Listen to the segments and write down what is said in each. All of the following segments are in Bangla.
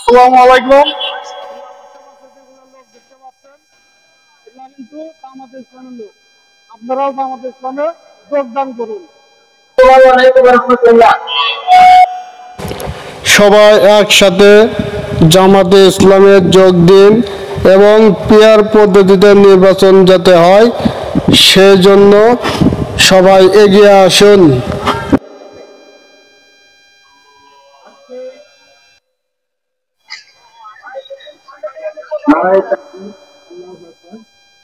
আসসালামু আলাইকুম। এগুলা কিন্তু জামাতে ইসলামের লোক। আপনারাও জামাতে ইসলামে যোগদান করুন। আসসালামু আলাইকুম ওয়া রাহমাতুল্লাহ। সবাই একসাথে জামাতে ইসলামে যোগ দিন এবং পিয়ার পদ্ধতিতে নির্বাচন যাতে হয় সেজন্য সবাই এগিয়ে আসুন। নারায়ে তাকবীর, আল্লাহু আকবার।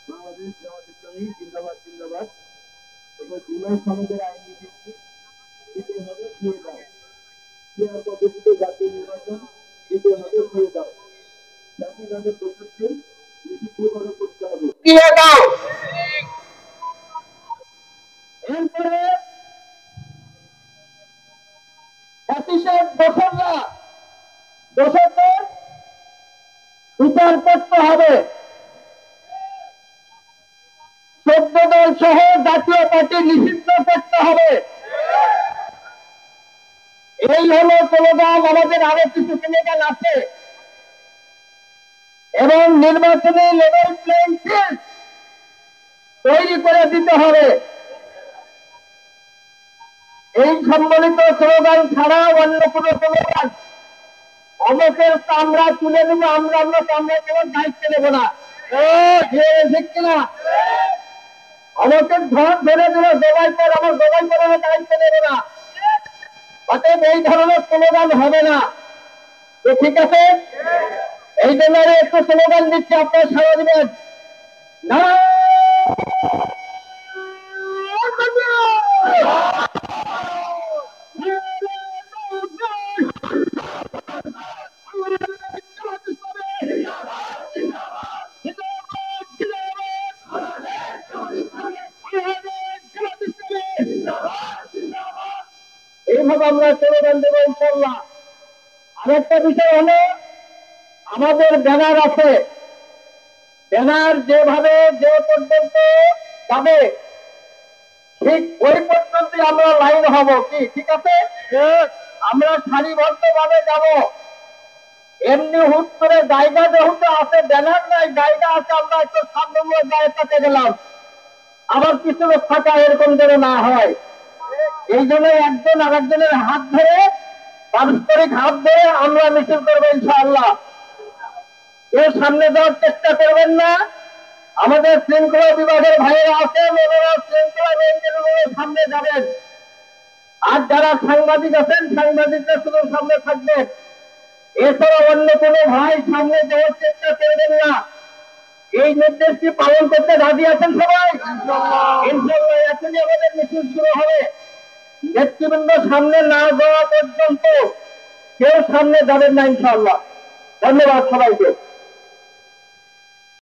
বাংলাদেশ জামাত ইসলামী জিন্দাবাদ জিন্দাবাদ। এবার জুলাই সনদের আইন দিতে হবে দিয়ে দাও। পিয়ার পদ্ধতিতে জাতীয় নির্বাচন দিতে হবে দিয়ে দাও। জাতিগত প্রশাসন নিষিদ্ধভাবে করতে হবে দিয়ে দাও। এরপরে ফ্যাসিস্টের দোষরদের বিচার করতে হবে। 14 দল সহ জাতীয় পার্টি নিষিদ্ধ করতে হবে। এই হলো স্লোগান। আমাদের আরো কিছু স্লোগান আছে এবং নির্বাচনী লেভেল প্লেইং ফিল্ড তৈরি করে দিতে হবে। এই সম্বলিত স্লোগান ছাড়া অন্য কোন স্লোগান অমকের চামড়া তুলে দেব আমরা চামড়া কেবল দায়িত্ব নেব না। ঠিক কিনা? অমকের ধর ধরে দেবো জবাই কর, আমার জবাই করার দায়িত্ব নেব না। অতএব এই ধরনের স্লোগান হবে না। তো ঠিক আছে, এই জন্য একটু স্লোগান দিচ্ছি, আপনারা সাড়া দিবেন। না এইভাবে আমরা স্লোগান দেবো ইনশাল্লাহ। আরেকটা বিষয় হলো আমাদের ব্যানার আছে। ব্যানার যেভাবে যে পর্যন্ত যাবে ঠিক ওই পর্যন্ত আমরা লাইন হব। কি ঠিক আছে? আমরা সারিবদ্ধ ভাবে যাব। এমনি হুট করে জায়গা যেহেতু আছে, ব্যানার নাই, জায়গা আছে, আমরা একটু সামনে জায়গাতে গেলাম, আবার কিছু লোক ফাঁকা, এরকম যেন না হয়। এই জন্য একজন আরেকজনের হাত ধরে, পারস্পরিক হাত ধরে আমরা মিছিল করবো ইনশাআল্লাহ। কেউ সামনে যাওয়ার চেষ্টা করবেন না। আমাদের শৃঙ্খলা বিভাগের ভাইয়েরা আছেন, ওনারা শৃঙ্খলা মেনটেন করে সামনে যাবেন। আর যারা সাংবাদিক আছেন, সাংবাদিকরা শুধু সামনে থাকবেন। এছাড়া অন্য কোনো ভাই সামনে যাওয়ার চেষ্টা করবেন না। এই নির্দেশটি পালন করতে রাজি আছেন সবাই? ইনশাআল্লাহ এখনই আমাদের মিছিল শুরু হবে। নেতৃবৃন্দ সামনে না যাওয়া পর্যন্ত কেউ সামনে যাবেন না ইনশাআল্লাহ। ধন্যবাদ সবাইকে।